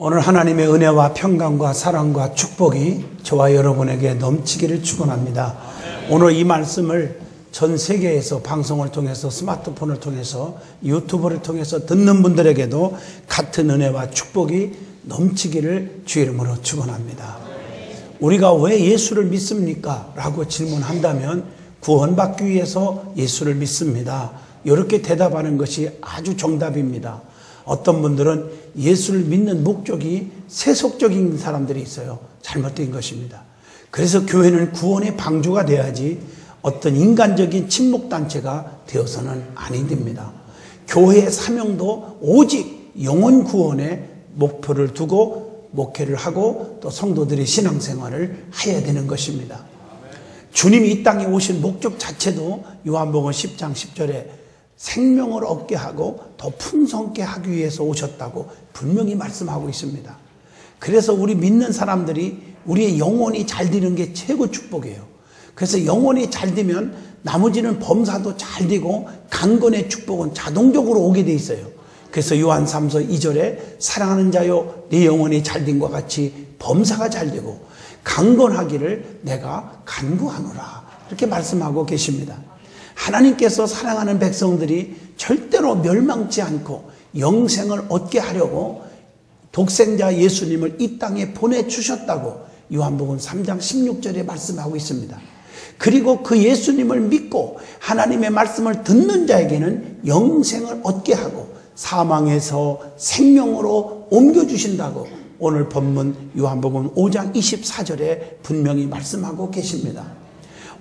오늘 하나님의 은혜와 평강과 사랑과 축복이 저와 여러분에게 넘치기를 축원합니다. 오늘 이 말씀을 전 세계에서 방송을 통해서 스마트폰을 통해서 유튜브를 통해서 듣는 분들에게도 같은 은혜와 축복이 넘치기를 주의 이름으로 축원합니다. 우리가 왜 예수를 믿습니까? 라고 질문한다면 구원받기 위해서 예수를 믿습니다. 이렇게 대답하는 것이 아주 정답입니다. 어떤 분들은 예수를 믿는 목적이 세속적인 사람들이 있어요. 잘못된 것입니다. 그래서 교회는 구원의 방주가 돼야지 어떤 인간적인 친목단체가 되어서는 아니 됩니다. 교회의 사명도 오직 영혼 구원에 목표를 두고 목회를 하고 또 성도들이 신앙생활을 해야 되는 것입니다. 주님이 이 땅에 오신 목적 자체도 요한복음 10장 10절에 생명을 얻게 하고 더 풍성케 하기 위해서 오셨다고 분명히 말씀하고 있습니다. 그래서 우리 믿는 사람들이 우리의 영혼이 잘 되는 게 최고 축복이에요. 그래서 영혼이 잘 되면 나머지는 범사도 잘 되고 강건의 축복은 자동적으로 오게 돼 있어요. 그래서 요한 3서 2절에 사랑하는 자요 네 영혼이 잘 된 것 같이 범사가 잘 되고 강건하기를 내가 간구하노라 이렇게 말씀하고 계십니다. 하나님께서 사랑하는 백성들이 절대로 멸망치 않고 영생을 얻게 하려고 독생자 예수님을 이 땅에 보내주셨다고 요한복음 3장 16절에 말씀하고 있습니다. 그리고 그 예수님을 믿고 하나님의 말씀을 듣는 자에게는 영생을 얻게 하고 사망에서 생명으로 옮겨주신다고 오늘 본문 요한복음 5장 24절에 분명히 말씀하고 계십니다.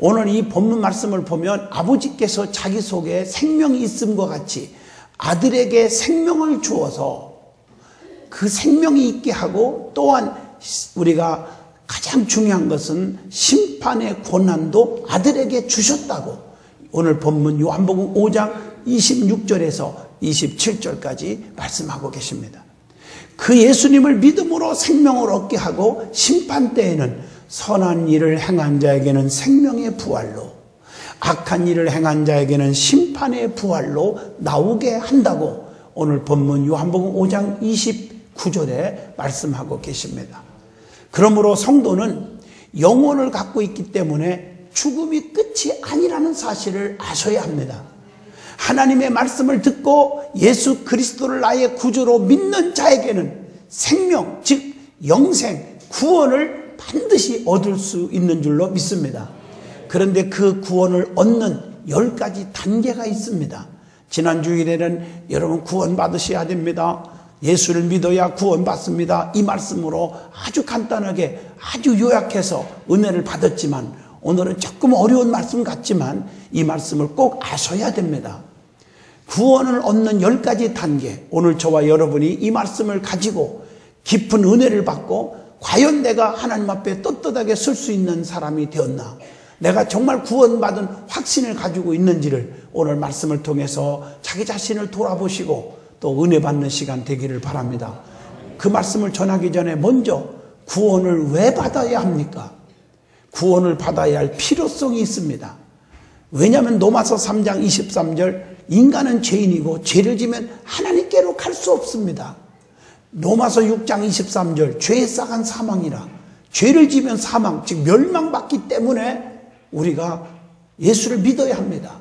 오늘 이 본문 말씀을 보면 아버지께서 자기 속에 생명이 있음과 같이 아들에게 생명을 주어서 그 생명이 있게 하고 또한 우리가 가장 중요한 것은 심판의 권한도 아들에게 주셨다고 오늘 본문 요한복음 5장 26절에서 27절까지 말씀하고 계십니다. 그 예수님을 믿음으로 생명을 얻게 하고 심판 때에는 선한 일을 행한 자에게는 생명의 부활로 악한 일을 행한 자에게는 심판의 부활로 나오게 한다고 오늘 본문 요한복음 5장 29절에 말씀하고 계십니다. 그러므로 성도는 영혼을 갖고 있기 때문에 죽음이 끝이 아니라는 사실을 아셔야 합니다. 하나님의 말씀을 듣고 예수 그리스도를 나의 구주로 믿는 자에게는 생명, 즉 영생, 구원을 반드시 얻을 수 있는 줄로 믿습니다. 그런데 그 구원을 얻는 10가지 단계가 있습니다. 지난 주일에는 여러분 구원 받으셔야 됩니다. 예수를 믿어야 구원 받습니다. 이 말씀으로 아주 간단하게 아주 요약해서 은혜를 받았지만 오늘은 조금 어려운 말씀 같지만 이 말씀을 꼭 아셔야 됩니다. 구원을 얻는 10가지 단계, 오늘 저와 여러분이 이 말씀을 가지고 깊은 은혜를 받고 과연 내가 하나님 앞에 떳떳하게 설 수 있는 사람이 되었나, 내가 정말 구원받은 확신을 가지고 있는지를 오늘 말씀을 통해서 자기 자신을 돌아보시고 또 은혜 받는 시간 되기를 바랍니다. 그 말씀을 전하기 전에 먼저 구원을 왜 받아야 합니까? 구원을 받아야 할 필요성이 있습니다. 왜냐하면 로마서 3장 23절 인간은 죄인이고 죄를 지면 하나님께로 갈 수 없습니다. 로마서 6장 23절 죄에 싹한 사망이라, 죄를 지면 사망, 즉 멸망받기 때문에 우리가 예수를 믿어야 합니다.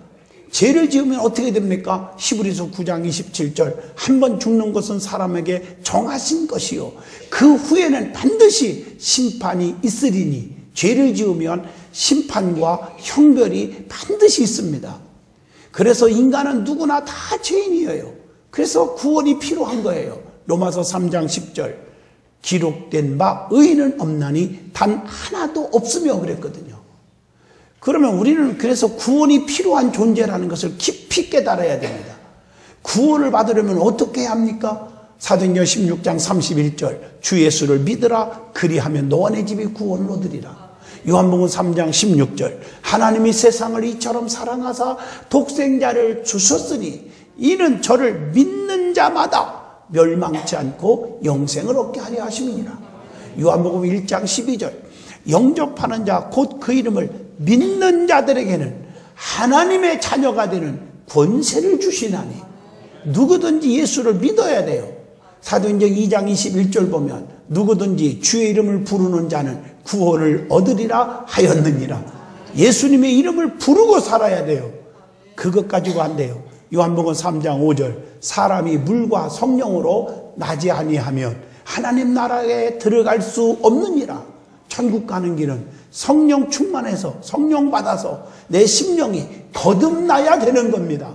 죄를 지으면 어떻게 됩니까? 히브리서 9장 27절 한 번 죽는 것은 사람에게 정하신 것이요 그 후에는 반드시 심판이 있으리니, 죄를 지으면 심판과 형벌이 반드시 있습니다. 그래서 인간은 누구나 다 죄인이에요. 그래서 구원이 필요한 거예요. 로마서 3장 10절 기록된 바 의인은 없나니 단 하나도 없으며 그랬거든요. 그러면 우리는 그래서 구원이 필요한 존재라는 것을 깊이 깨달아야 됩니다. 구원을 받으려면 어떻게 해야 합니까? 사도행전 16장 31절 주 예수를 믿으라 그리하면 너와 내 집이 구원을 얻으리라. 요한복음 3장 16절 하나님이 세상을 이처럼 사랑하사 독생자를 주셨으니 이는 저를 믿는 자마다 멸망치 않고 영생을 얻게 하려 하심이니라. 요한복음 1장 12절 영접하는 자 곧 그 이름을 믿는 자들에게는 하나님의 자녀가 되는 권세를 주시나니, 누구든지 예수를 믿어야 돼요. 사도행전 2장 21절 보면 누구든지 주의 이름을 부르는 자는 구원을 얻으리라 하였느니라. 예수님의 이름을 부르고 살아야 돼요. 그것 가지고 안 돼요. 요한복음 3장 5절 사람이 물과 성령으로 나지 아니하면 하나님 나라에 들어갈 수 없느니라. 천국 가는 길은 성령 충만해서 성령 받아서 내 심령이 거듭나야 되는 겁니다.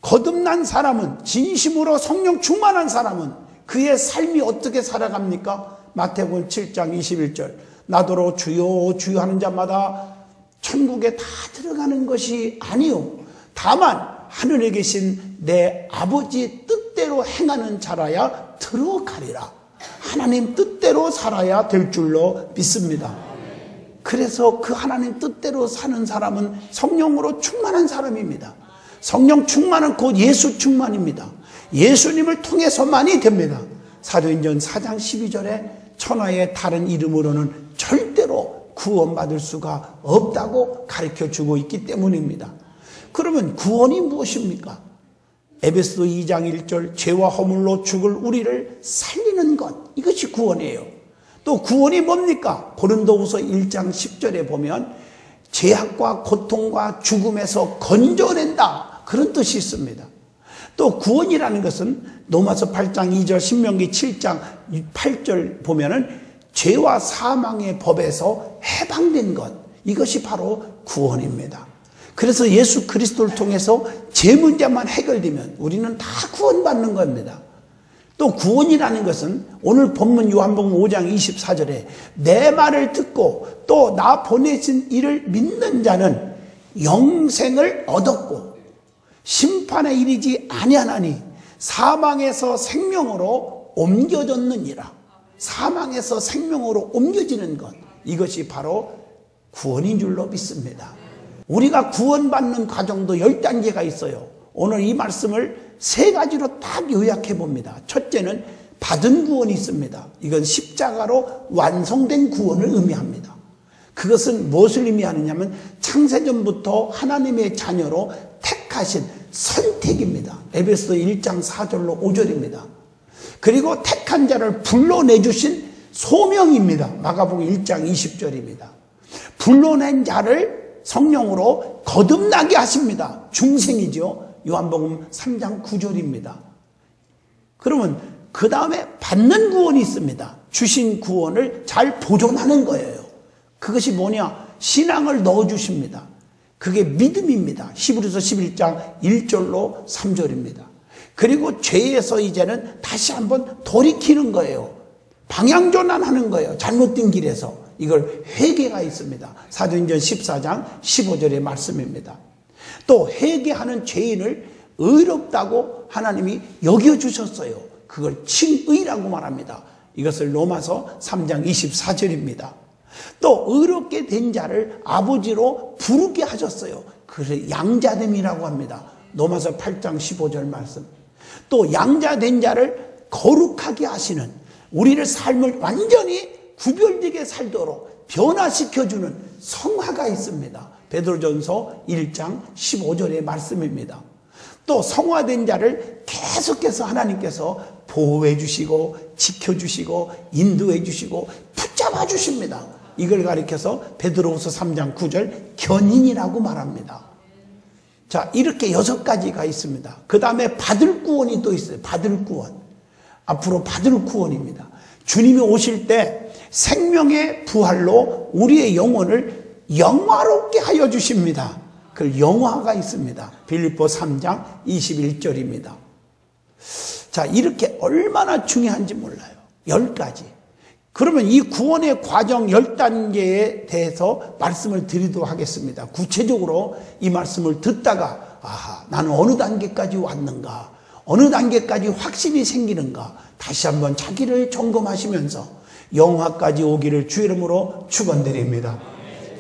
거듭난 사람은, 진심으로 성령 충만한 사람은 그의 삶이 어떻게 살아갑니까? 마태복음 7장 21절 나더러 주여 주여 하는 자마다 천국에 다 들어가는 것이 아니요 다만 하늘에 계신 내 아버지 뜻대로 행하는 자라야 들어가리라. 하나님 뜻대로 살아야 될 줄로 믿습니다. 그래서 그 하나님 뜻대로 사는 사람은 성령으로 충만한 사람입니다. 성령 충만은 곧 예수 충만입니다. 예수님을 통해서만이 됩니다. 사도행전 4장 12절에 천하의 다른 이름으로는 절대로 구원받을 수가 없다고 가르쳐주고 있기 때문입니다. 그러면 구원이 무엇입니까? 에베소 2장 1절 죄와 허물로 죽을 우리를 살리는 것, 이것이 구원이에요. 또 구원이 뭡니까? 고린도후서 1장 10절에 보면 죄악과 고통과 죽음에서 건져낸다, 그런 뜻이 있습니다. 또 구원이라는 것은 로마서 8장 2절 신명기 7장 8절 보면은 죄와 사망의 법에서 해방된 것, 이것이 바로 구원입니다. 그래서 예수 그리스도를 통해서 죄 문제만 해결되면 우리는 다 구원받는 겁니다. 또 구원이라는 것은 오늘 본문 요한복음 5장 24절에 내 말을 듣고 또 나 보내신 이를 믿는 자는 영생을 얻었고 심판에 이르지 아니하나니 사망에서 생명으로 옮겨졌느니라. 사망에서 생명으로 옮겨지는 것, 이것이 바로 구원인 줄로 믿습니다. 우리가 구원받는 과정도 10단계가 있어요. 오늘 이 말씀을 3가지로 딱 요약해 봅니다. 첫째는 받은 구원이 있습니다. 이건 십자가로 완성된 구원을 의미합니다. 그것은 무엇을 의미하느냐면 창세전부터 하나님의 자녀로 택하신 선택입니다. 에베소 1장 4절로 5절입니다. 그리고 택한 자를 불러내주신 소명입니다. 마가복음 1장 20절입니다. 불러낸 자를 성령으로 거듭나게 하십니다. 중생이죠. 요한복음 3장 9절입니다. 그러면 그 다음에 받는 구원이 있습니다. 주신 구원을 잘 보존하는 거예요. 그것이 뭐냐? 신앙을 넣어주십니다. 그게 믿음입니다. 히브리서 11장 1절로 3절입니다. 그리고 죄에서 이제는 다시 한번 돌이키는 거예요. 방향전환하는 거예요. 잘못된 길에서. 이걸 회개가 있습니다. 사도행전 14장 15절의 말씀입니다. 또 회개하는 죄인을 의롭다고 하나님이 여겨주셨어요. 그걸 칭의라고 말합니다. 이것을 로마서 3장 24절입니다. 또 의롭게 된 자를 아버지로 부르게 하셨어요. 그래서 양자됨이라고 합니다. 로마서 8장 15절 말씀. 또 양자된 자를 거룩하게 하시는, 우리를 삶을 완전히 구별되게 살도록 변화시켜주는 성화가 있습니다. 베드로전서 1장 15절의 말씀입니다. 또 성화된 자를 계속해서 하나님께서 보호해 주시고 지켜주시고 인도해 주시고 붙잡아 주십니다. 이걸 가리켜서 베드로후서 3장 9절 견인이라고 말합니다. 자, 이렇게 6가지가 있습니다. 그 다음에 받을 구원이 또 있어요. 받을 구원. 앞으로 받을 구원입니다. 주님이 오실 때 생명의 부활로 우리의 영혼을 영화롭게 하여 주십니다. 그 영화가 있습니다. 빌립보 3장 21절입니다. 자, 이렇게 얼마나 중요한지 몰라요. 10가지. 그러면 이 구원의 과정 10단계에 대해서 말씀을 드리도록 하겠습니다. 구체적으로 이 말씀을 듣다가 나는 어느 단계까지 왔는가, 어느 단계까지 확신이 생기는가, 다시 한번 자기를 점검하시면서 영화까지 오기를 주의 이름으로 축원드립니다.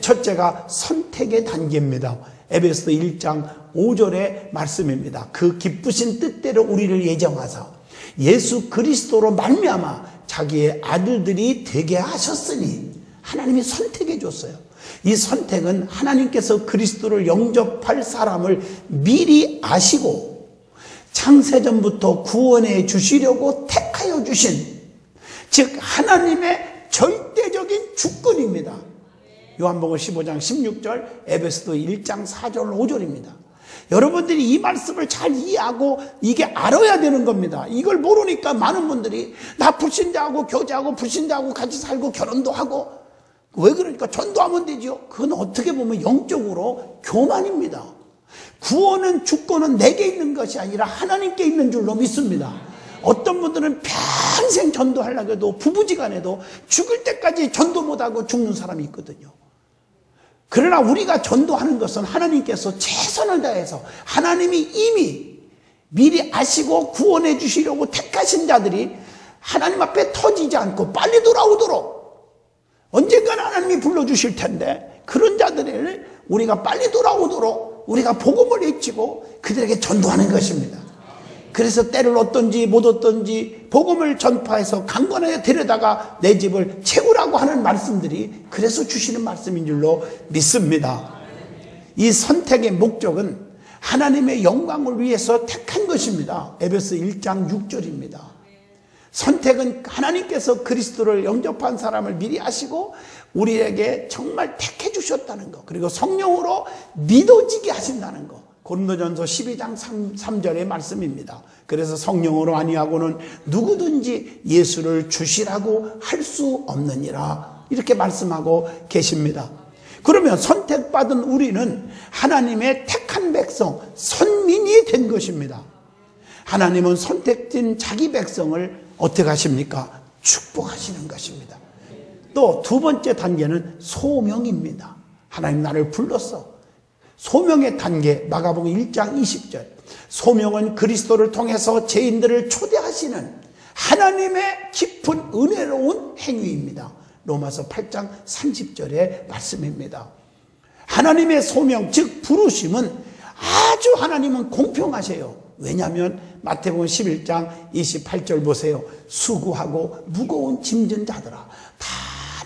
첫째가 선택의 단계입니다. 에베소 1장 5절의 말씀입니다. 그 기쁘신 뜻대로 우리를 예정하사 예수 그리스도로 말미암아 자기의 아들들이 되게 하셨으니, 하나님이 선택해 줬어요. 이 선택은 하나님께서 그리스도를 영접할 사람을 미리 아시고 창세전부터 구원해 주시려고 택하여 주신, 즉 하나님의 절대적인 주권입니다. 요한복음 15장 16절, 에베소서 1장 4절 5절입니다. 여러분들이 이 말씀을 잘 이해하고 이게 알아야 되는 겁니다. 이걸 모르니까 많은 분들이 나 불신자하고 교제하고 불신자하고 같이 살고 결혼도 하고, 왜 그러니까 전도하면 되죠. 그건 어떻게 보면 영적으로 교만입니다. 구원은 주권은 내게 있는 것이 아니라 하나님께 있는 줄로 믿습니다. 어떤 분들은 평생 전도하려고 해도 부부지간에도 죽을 때까지 전도 못하고 죽는 사람이 있거든요. 그러나 우리가 전도하는 것은 하나님께서 최선을 다해서 하나님이 이미 미리 아시고 구원해 주시려고 택하신 자들이 하나님 앞에 터지지 않고 빨리 돌아오도록, 언젠가는 하나님이 불러주실 텐데 그런 자들을 우리가 빨리 돌아오도록 우리가 복음을 외치고 그들에게 전도하는 것입니다. 그래서 때를 얻든지 못 얻든지 복음을 전파해서 강건하게 데려다가 내 집을 채우라고 하는 말씀들이 그래서 주시는 말씀인 줄로 믿습니다. 이 선택의 목적은 하나님의 영광을 위해서 택한 것입니다. 에베소 1장 6절입니다. 선택은 하나님께서 그리스도를 영접한 사람을 미리 아시고 우리에게 정말 택해 주셨다는 것, 그리고 성령으로 믿어지게 하신다는 것. 고린도전서 12장 3절의 말씀입니다. 그래서 성령으로 아니하고는 누구든지 예수를 주시라고 할 수 없느니라, 이렇게 말씀하고 계십니다. 그러면 선택받은 우리는 하나님의 택한 백성, 선민이 된 것입니다. 하나님은 선택된 자기 백성을 어떻게 하십니까? 축복하시는 것입니다. 또 두 번째 단계는 소명입니다. 하나님 나를 불렀어. 소명의 단계, 마가복음 1장 20절. 소명은 그리스도를 통해서 죄인들을 초대하시는 하나님의 깊은 은혜로운 행위입니다. 로마서 8장 30절의 말씀입니다. 하나님의 소명, 즉 부르심은 아주 하나님은 공평하세요. 왜냐하면 마태복음 11장 28절 보세요. 수고하고 무거운 짐진 자들아 다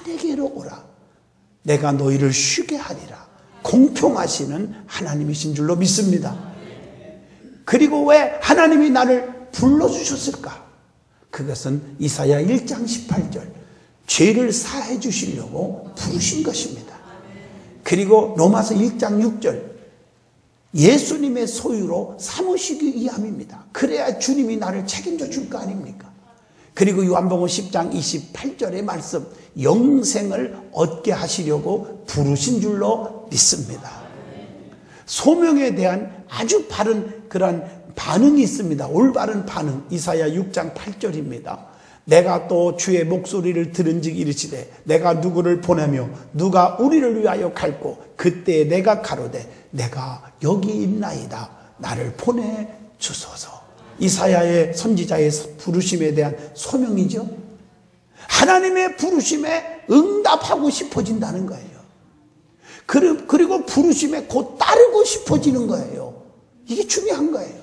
내게로 오라. 내가 너희를 쉬게 하리라. 공평하시는 하나님이신 줄로 믿습니다. 그리고 왜 하나님이 나를 불러주셨을까? 그것은 이사야 1장 18절, 죄를 사해 주시려고 부르신 것입니다. 그리고 로마서 1장 6절, 예수님의 소유로 삼으시기 위함입니다. 그래야 주님이 나를 책임져 줄 거 아닙니까? 그리고 요한복음 10장 28절의 말씀, 영생을 얻게 하시려고 부르신 줄로 믿습니다. 소명에 대한 아주 바른 그런 반응이 있습니다. 올바른 반응, 이사야 6장 8절입니다. 내가 또 주의 목소리를 들은즉 이르시되 내가 누구를 보내며 누가 우리를 위하여 갈고, 그때 내가 가로되 내가 여기 있나이다. 나를 보내주소서. 이사야의 선지자의 부르심에 대한 소명이죠. 하나님의 부르심에 응답하고 싶어진다는 거예요. 그리고 부르심에 곧 따르고 싶어지는 거예요. 이게 중요한 거예요.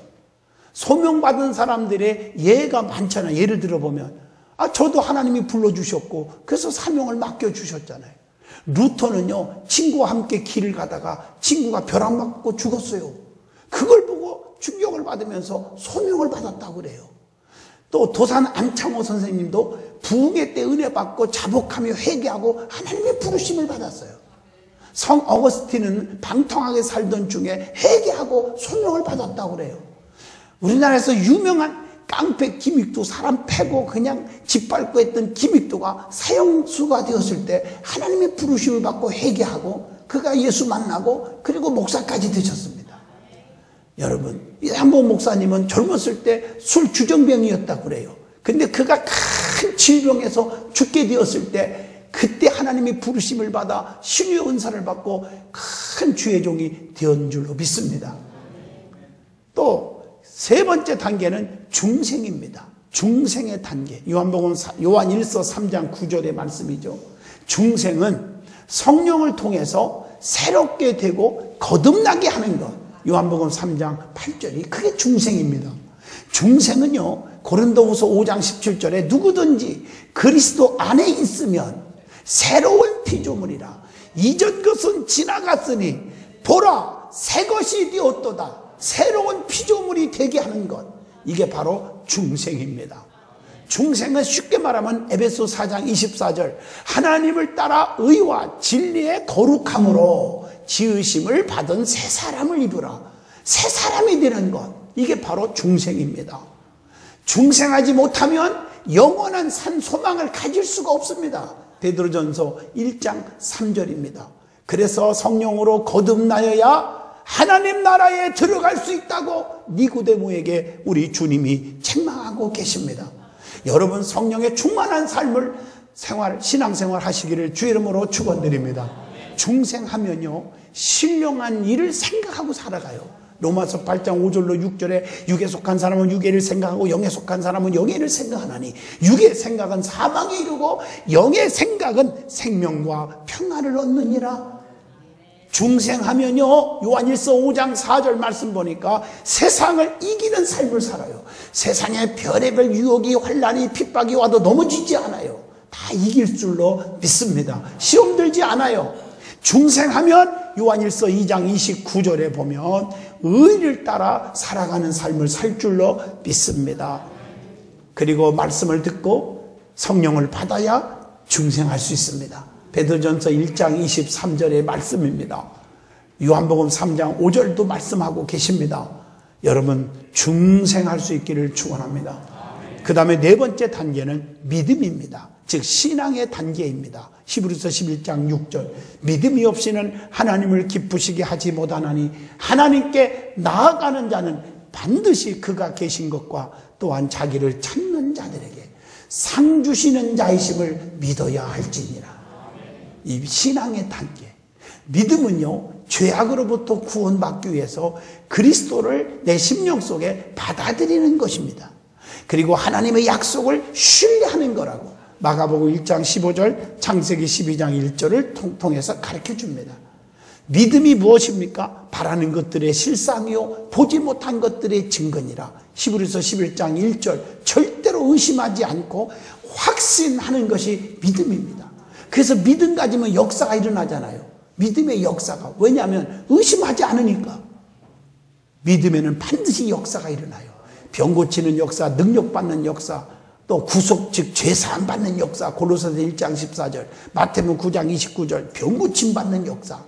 소명받은 사람들의 예가 많잖아요. 예를 들어보면 저도 하나님이 불러주셨고 그래서 사명을 맡겨주셨잖아요. 루터는요, 친구와 함께 길을 가다가 친구가 벼락 맞고 죽었어요. 그걸 보고 충격을 받으면서 소명을 받았다고 그래요. 또 도산 안창호 선생님도 부흥회 때 은혜 받고 자복하며 회개하고 하나님의 부르심을 받았어요. 성 어거스틴은 방탕하게 살던 중에 회개하고 소명을 받았다고 그래요. 우리나라에서 유명한 깡패 김익두, 사람 패고 그냥 짓밟고 했던 김익두가 사형수가 되었을 때 하나님의 부르심을 받고 회개하고 그가 예수 만나고 그리고 목사까지 되셨습니다. 여러분, 한복 목사님은 젊었을 때 술 주정병이었다고 그래요. 근데 그가 큰 질병에서 죽게 되었을 때 그때 하나님의 부르심을 받아 신유의 은사를 받고 큰 주의 종이 되었는 줄로 믿습니다. 또 세 번째 단계는 중생입니다. 중생의 단계. 요한 1서 3장 9절의 말씀이죠. 중생은 성령을 통해서 새롭게 되고 거듭나게 하는 것. 요한복음 3장 8절이 그게 중생입니다. 중생은요, 고린도후서 5장 17절에 누구든지 그리스도 안에 있으면 새로운 피조물이라. 이전 것은 지나갔으니 보라 새 것이 되었도다. 새로운 피조물이 되게 하는 것. 이게 바로 중생입니다. 중생은 쉽게 말하면 에베소 4장 24절 하나님을 따라 의와 진리의 거룩함으로 지으심을 받은 새 사람을 입으라. 새 사람이 되는 것, 이게 바로 중생입니다. 중생하지 못하면 영원한 산 소망을 가질 수가 없습니다. 베드로전서 1장 3절입니다. 그래서 성령으로 거듭나여야 하나님 나라에 들어갈 수 있다고 니고데모에게 우리 주님이 책망하고 계십니다. 여러분 성령의 충만한 삶을 신앙생활 하시기를 주 이름으로 축원드립니다. 중생하면요 신령한 일을 생각하고 살아가요. 로마서 8장 5절로 6절에 육에 속한 사람은 육에를 생각하고 영에 속한 사람은 영에를 생각하나니 육의 생각은 사망에 이르고 영의 생각은 생명과 평안을 얻느니라. 중생하면요 요한일서 5장 4절 말씀 보니까 세상을 이기는 삶을 살아요. 세상에 별의별 유혹이 환난이 핍박이 와도 넘어지지 않아요. 다 이길 줄로 믿습니다. 시험 들지 않아요. 중생하면 요한일서 2장 29절에 보면 의를 따라 살아가는 삶을 살 줄로 믿습니다. 그리고 말씀을 듣고 성령을 받아야 중생할 수 있습니다. 베드로전서 1장 23절의 말씀입니다. 요한복음 3장 5절도 말씀하고 계십니다. 여러분 중생할 수 있기를 축원합니다. 그 다음에 네 번째 단계는 믿음입니다. 즉 신앙의 단계입니다. 히브리서 11장 6절 믿음이 없이는 하나님을 기쁘시게 하지 못하나니 하나님께 나아가는 자는 반드시 그가 계신 것과 또한 자기를 찾는 자들에게 상 주시는 자이심을 믿어야 할지니라. 이 신앙의 단계 믿음은요 죄악으로부터 구원받기 위해서 그리스도를 내 심령 속에 받아들이는 것입니다. 그리고 하나님의 약속을 신뢰하는 거라고 마가복음 1장 15절 창세기 12장 1절을 통해서 가르쳐 줍니다. 믿음이 무엇입니까? 바라는 것들의 실상이요 보지 못한 것들의 증거니라. 히브리서 11장 1절 절대로 의심하지 않고 확신하는 것이 믿음입니다. 그래서 믿음 가지면 역사가 일어나잖아요. 믿음의 역사가. 왜냐하면 의심하지 않으니까. 믿음에는 반드시 역사가 일어나요. 병 고치는 역사, 능력받는 역사, 또 구속 즉 죄사함 받는 역사, 고로새서 1장 14절, 마태복음 9장 29절 병 고침 받는 역사,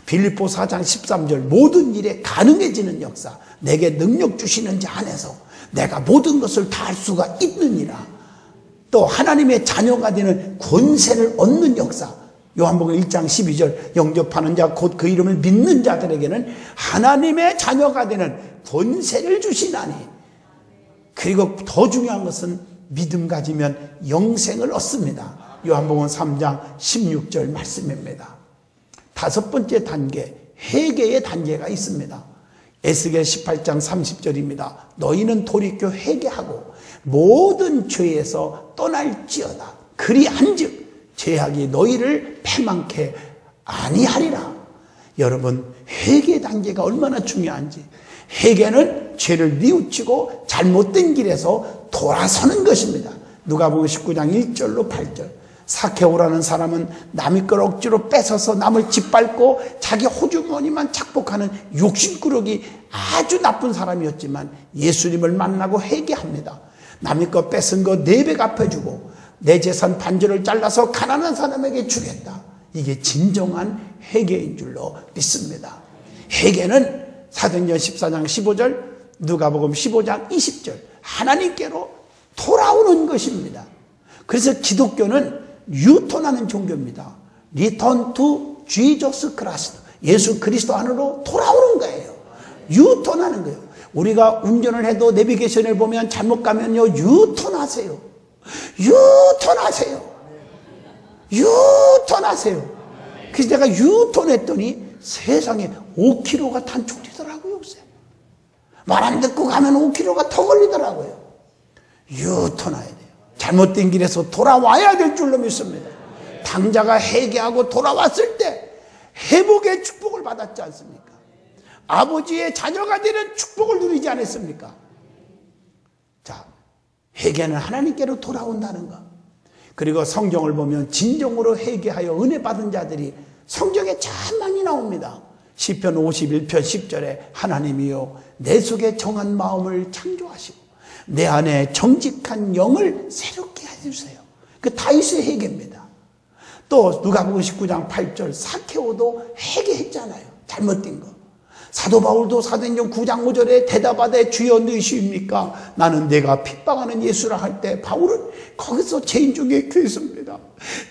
빌립보 4장 13절 모든 일에 가능해지는 역사, 내게 능력 주시는 자 안에서 내가 모든 것을 다 할 수가 있느니라. 또 하나님의 자녀가 되는 권세를 얻는 역사, 요한복음 1장 12절 영접하는 자 곧 그 이름을 믿는 자들에게는 하나님의 자녀가 되는 권세를 주시나니. 그리고 더 중요한 것은 믿음 가지면 영생을 얻습니다. 요한복음 3장 16절 말씀입니다. 다섯 번째 단계, 회개의 단계가 있습니다. 에스겔 18장 30절입니다. 너희는 돌이켜 회개하고 모든 죄에서 떠날지어다. 그리한즉 죄악이 너희를 패망케 아니하리라. 여러분 회개 단계가 얼마나 중요한지. 회개는 죄를 뉘우치고 잘못된 길에서 돌아서는 것입니다. 누가복음 19장 1절로 8절 사케오라는 사람은 남의 걸 억지로 뺏어서 남을 짓밟고 자기 호주머니만 착복하는 욕심꾸러기 아주 나쁜 사람이었지만 예수님을 만나고 회개합니다. 남의 거 뺏은 거 4배 갚아주고 내 재산 반절을 잘라서 가난한 사람에게 주겠다. 이게 진정한 회개인 줄로 믿습니다. 회개는 사도행전 14장 15절, 누가복음 15장 20절 하나님께로 돌아오는 것입니다. 그래서 기독교는 유턴하는 종교입니다. Return to Jesus Christ. 예수 그리스도 안으로 돌아오는 거예요. 유턴하는 거예요. 우리가 운전을 해도 내비게이션을 보면 잘못 가면요 유턴하세요. 유턴하세요. 유턴하세요. 그래서 제가 유턴했더니 세상에 5km가 단축되더라고요. 말 안 듣고 가면 5km가 더 걸리더라고요. 유턴해야 돼요. 잘못된 길에서 돌아와야 될 줄로 믿습니다. 당자가 회개하고 돌아왔을 때 회복의 축복을 받았지 않습니까? 아버지의 자녀가 되는 축복을 누리지 않았습니까? 자, 회개는 하나님께로 돌아온다는 것. 그리고 성경을 보면 진정으로 회개하여 은혜 받은 자들이 성경에 참 많이 나옵니다. 시편 51편 10절에 하나님이여 내 속에 정한 마음을 창조하시고 내 안에 정직한 영을 새롭게 해주세요. 그 다윗의 회개입니다. 또 누가복음 19장 8절 사케오도 회개했잖아요. 잘못된 거. 사도 바울도 사도행전 9장 5절에 대답하되 주여 누구시입니까? 나는 내가 핍박하는 예수라 할 때 바울은 거기서 죄인 중에 괴수입니다.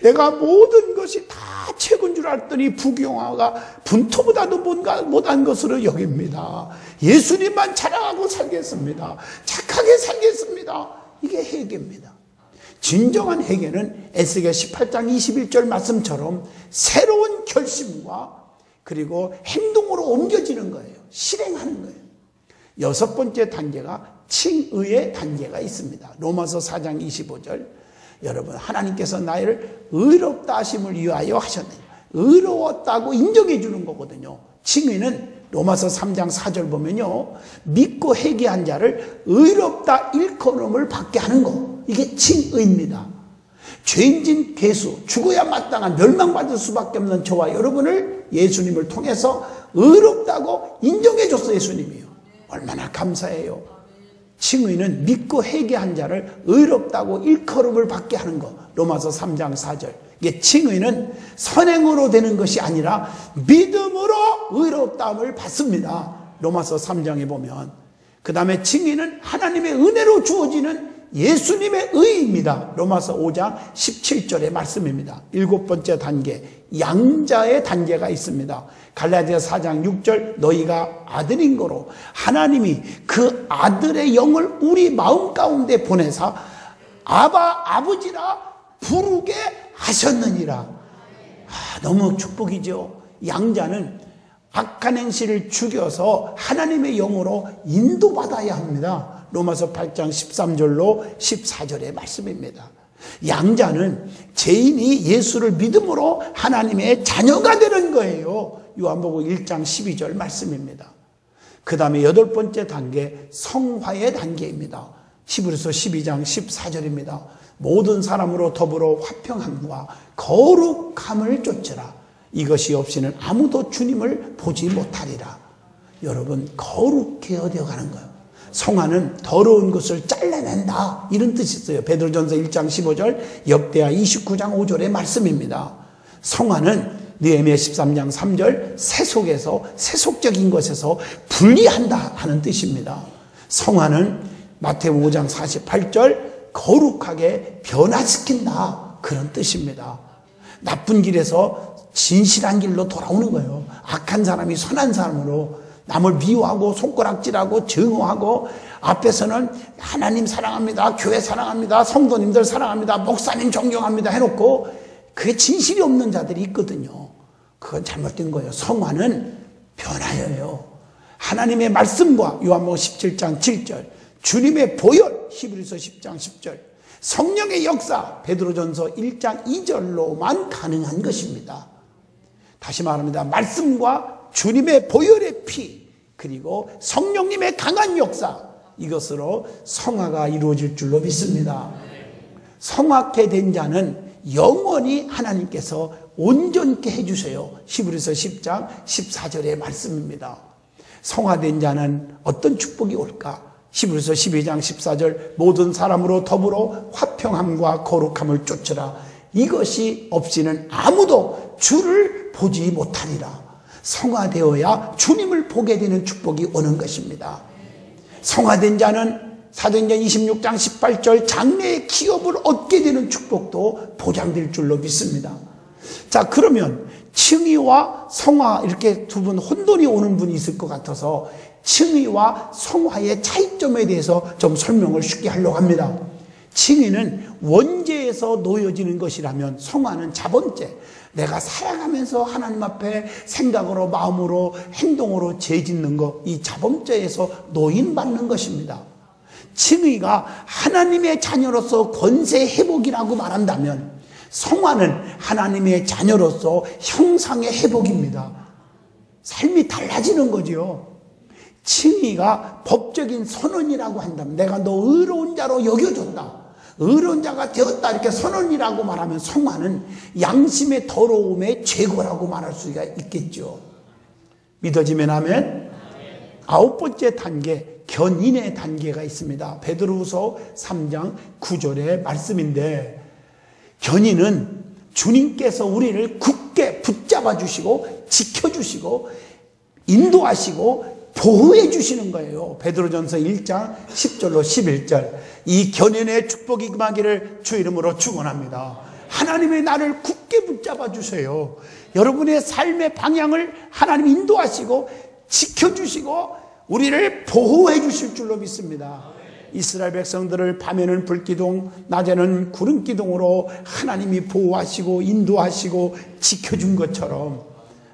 내가 모든 것이 다 최고인 줄 알았더니 부귀영화가 분토보다도 못한 것으로 여깁니다. 예수님만 자랑하고 살겠습니다. 착하게 살겠습니다. 이게 회개입니다. 진정한 회개는 에스겔 18장 21절 말씀처럼 새로운 결심과 그리고 행동으로 옮겨지는 거예요. 실행하는 거예요. 여섯 번째 단계가 칭의의 단계가 있습니다. 로마서 4장 25절. 여러분, 하나님께서 나를 의롭다 하심을 위하여 하셨느냐. 의로웠다고 인정해 주는 거거든요. 칭의는 로마서 3장 4절 보면요, 믿고 회개한 자를 의롭다 일컬음을 받게 하는 거. 이게 칭의입니다. 죄인진 괴수, 죽어야 마땅한 멸망받을 수밖에 없는 저와 여러분을 예수님을 통해서 의롭다고 인정해 줬어요. 예수님이요. 얼마나 감사해요. 칭의는 믿고 회개한 자를 의롭다고 일컬음을 받게 하는 것. 로마서 3장 4절. 이게 칭의는 선행으로 되는 것이 아니라 믿음으로 의롭다함을 받습니다. 로마서 3장에 보면. 그 다음에 칭의는 하나님의 은혜로 주어지는 예수님의 의입니다. 로마서 5장 17절의 말씀입니다. 일곱 번째 단계, 양자의 단계가 있습니다. 갈라디아 4장 6절, 너희가 아들인 거로 하나님이 그 아들의 영을 우리 마음 가운데 보내사 아바 아버지라 부르게 하셨느니라. 너무 축복이죠. 양자는 악한 행실을 죽여서 하나님의 영으로 인도받아야 합니다. 로마서 8장 13절로 14절의 말씀입니다. 양자는 죄인이 예수를 믿음으로 하나님의 자녀가 되는 거예요. 요한복음 1장 12절 말씀입니다. 그 다음에 여덟 번째 단계, 성화의 단계입니다. 히브리서 12장 14절입니다. 모든 사람으로 더불어 화평함과 거룩함을 쫓으라. 이것이 없이는 아무도 주님을 보지 못하리라. 여러분, 거룩해야 되어가는 거예요. 성화는 더러운 것을 잘라낸다, 이런 뜻이 있어요. 베드로전서 1장 15절, 역대하 29장 5절의 말씀입니다. 성화는 느헤미야 13장 3절, 세속에서, 세속적인 것에서 분리한다 하는 뜻입니다. 성화는 마태복음 5장 48절, 거룩하게 변화시킨다, 그런 뜻입니다. 나쁜 길에서 진실한 길로 돌아오는 거예요. 악한 사람이 선한 사람으로, 남을 미워하고 손가락질하고 증오하고, 앞에서는 하나님 사랑합니다, 교회 사랑합니다, 성도님들 사랑합니다, 목사님 존경합니다 해놓고 그게 진실이 없는 자들이 있거든요. 그건 잘못된 거예요. 성화는 변화예요. 하나님의 말씀과 요한복음 17장 7절, 주님의 보혈 히브리서 10장 10절, 성령의 역사 베드로전서 1장 2절로만 가능한 것입니다. 다시 말합니다. 말씀과 주님의 보혈의 피, 그리고 성령님의 강한 역사, 이것으로 성화가 이루어질 줄로 믿습니다. 성화케 된 자는 영원히 하나님께서 온전케 해주세요. 히브리서 10장 14절의 말씀입니다. 성화된 자는 어떤 축복이 올까? 히브리서 12장 14절, 모든 사람으로 더불어 화평함과 거룩함을 쫓으라. 이것이 없이는 아무도 주를 보지 못하리라. 성화되어야 주님을 보게 되는 축복이 오는 것입니다. 성화된 자는 사도행전 26장 18절, 장래의 기업을 얻게 되는 축복도 보장될 줄로 믿습니다. 자, 그러면 칭의와 성화, 이렇게 두 분 혼돈이 오는 분이 있을 것 같아서 칭의와 성화의 차이점에 대해서 좀 설명을 쉽게 하려고 합니다. 칭의는 원죄에서 놓여지는 것이라면 성화는 자본죄, 내가 살아가면서 하나님 앞에 생각으로, 마음으로, 행동으로 죄 짓는 것, 이 자범죄에서 노인받는 것입니다. 칭의가 하나님의 자녀로서 권세 회복이라고 말한다면 성화는 하나님의 자녀로서 형상의 회복입니다. 삶이 달라지는 거죠. 칭의가 법적인 선언이라고 한다면, 내가 너 의로운 자로 여겨줬다, 의로운 자가 되었다, 이렇게 선언이라고 말하면 성화는 양심의 더러움의 제거라고 말할 수가 있겠죠. 믿어지면 아멘. 아홉 번째 단계, 견인의 단계가 있습니다. 베드로후서 3장 9절의 말씀인데, 견인은 주님께서 우리를 굳게 붙잡아 주시고 지켜주시고 인도하시고 보호해 주시는 거예요. 베드로전서 1장 10절로 11절. 이 견인의 축복이 임하기를 주 이름으로 축원합니다. 하나님의 나를 굳게 붙잡아 주세요. 여러분의 삶의 방향을 하나님 인도하시고 지켜주시고 우리를 보호해 주실 줄로 믿습니다. 이스라엘 백성들을 밤에는 불기둥, 낮에는 구름기둥으로 하나님이 보호하시고 인도하시고 지켜준 것처럼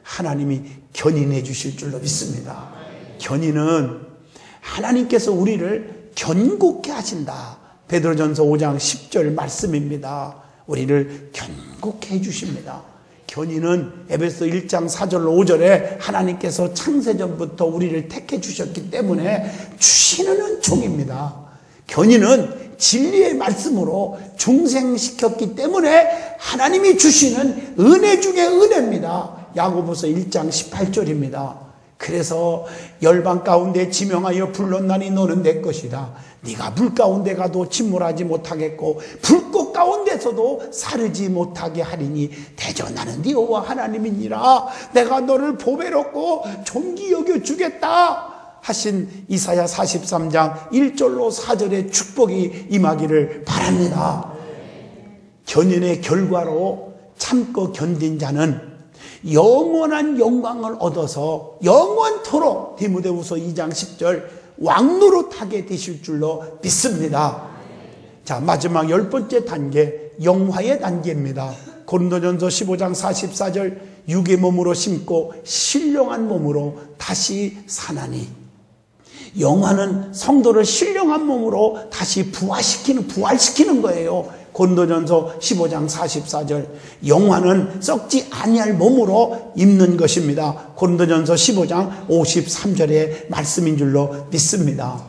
하나님이 견인해 주실 줄로 믿습니다. 견인은 하나님께서 우리를 견고케 하신다. 베드로전서 5장 10절 말씀입니다. 우리를 견고케 해주십니다. 견인은 에베소 1장 4절로 5절에 하나님께서 창세전부터 우리를 택해 주셨기 때문에 주시는 은총입니다. 견인은 진리의 말씀으로 중생시켰기 때문에 하나님이 주시는 은혜 중에 은혜입니다. 야고보서 1장 18절입니다. 그래서 열방 가운데 지명하여 불렀나니 너는 내 것이다. 네가 물 가운데 가도 침몰하지 못하겠고 불꽃 가운데서도 사르지 못하게 하리니 대저 나는 네 여호와 하나님이니라. 내가 너를 보배롭고 존귀 여겨 주겠다 하신 이사야 43장 1절로 4절의 축복이 임하기를 바랍니다. 견인의 결과로 참고 견딘 자는 영원한 영광을 얻어서 영원토록 디모데후서 2장 10절 왕노릇하게 되실 줄로 믿습니다. 자, 마지막 10번째 단계, 영화의 단계입니다. 고린도전서 15장 44절 육의 몸으로 심고 신령한 몸으로 다시 사나니. 영화는 성도를 신령한 몸으로 다시 부활시키는 거예요. 고린도전서 15장 44절. 영화는 썩지 아니할 몸으로 입는 것입니다. 고린도전서 15장 53절의 말씀인 줄로 믿습니다.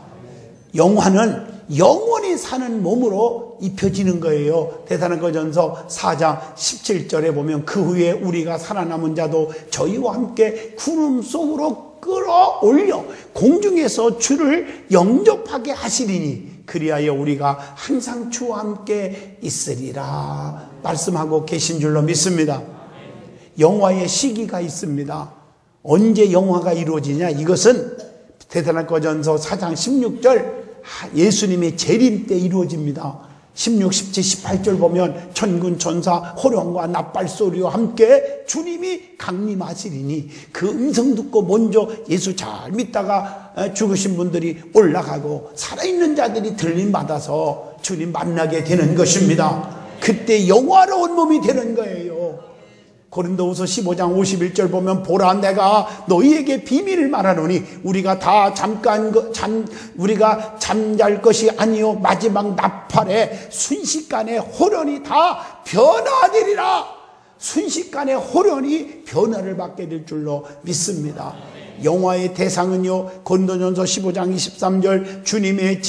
영화는 영원히 사는 몸으로 입혀지는 거예요. 데살로니가전서 4장 17절에 보면 그 후에 우리가 살아남은 자도 저희와 함께 구름 속으로 끌어올려 공중에서 주를 영접하게 하시리니 그리하여 우리가 항상 주와 함께 있으리라 말씀하고 계신 줄로 믿습니다. 영화의 시기가 있습니다. 언제 영화가 이루어지냐? 이것은 데살로니가전서 4장 16절 예수님의 재림 때 이루어집니다. 16, 17, 18절 보면 천군 천사 호령과 나팔소리와 함께 주님이 강림하시리니 그 음성 듣고 먼저 예수 잘 믿다가 죽으신 분들이 올라가고 살아있는 자들이 들림받아서 주님 만나게 되는 것입니다. 그때 영화로운 몸이 되는 거예요. 고린도후서 15장 51절 보면 보라 내가 너희에게 비밀을 말하노니 우리가 잠잘 것이 아니요 마지막 나팔에 순식간에 호련이 다 변화되리라. 순식간에 호련이 변화를 받게 될 줄로 믿습니다. 영화의 대상은요 고린도전서 15장 23절 주님의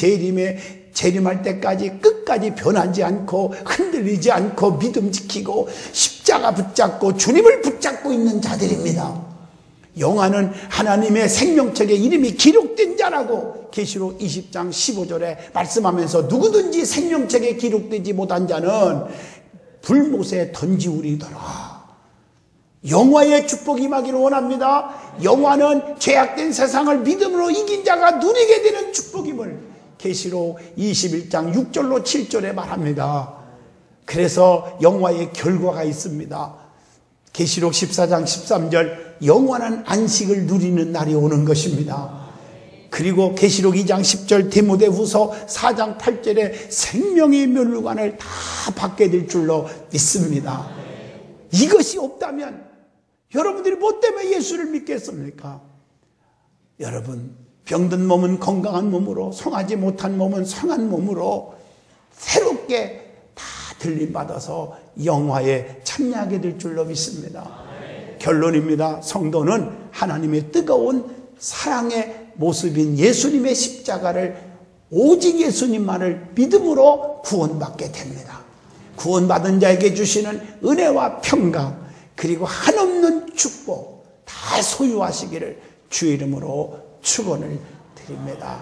재림할 때까지 끝까지 변하지 않고 흔들리지 않고 믿음 지키고 십자가 붙잡고 주님을 붙잡고 있는 자들입니다. 영화는 하나님의 생명책에 이름이 기록된 자라고 계시록 20장 15절에 말씀하면서 누구든지 생명책에 기록되지 못한 자는 불못에 던지우리더라. 영화의 축복이 임하기를 원합니다. 영화는 죄악된 세상을 믿음으로 이긴 자가 누리게 되는 축복임을 계시록 21장 6절로 7절에 말합니다. 그래서 영화의 결과가 있습니다. 계시록 14장 13절 영원한 안식을 누리는 날이 오는 것입니다. 그리고 계시록 2장 10절 디모데후서 4장 8절에 생명의 멸류관을 다 받게 될 줄로 믿습니다. 이것이 없다면 여러분들이 뭐 때문에 예수를 믿겠습니까? 여러분 병든 몸은 건강한 몸으로 성하지 못한 몸은 성한 몸으로 새롭게 다 들림받아서 영화에 참여하게 될 줄로 믿습니다. 결론입니다. 성도는 하나님의 뜨거운 사랑의 모습인 예수님의 십자가를 오직 예수님만을 믿음으로 구원받게 됩니다. 구원받은 자에게 주시는 은혜와 평강 그리고 한없는 축복 다 소유하시기를 주의 이름으로 축원을 드립니다.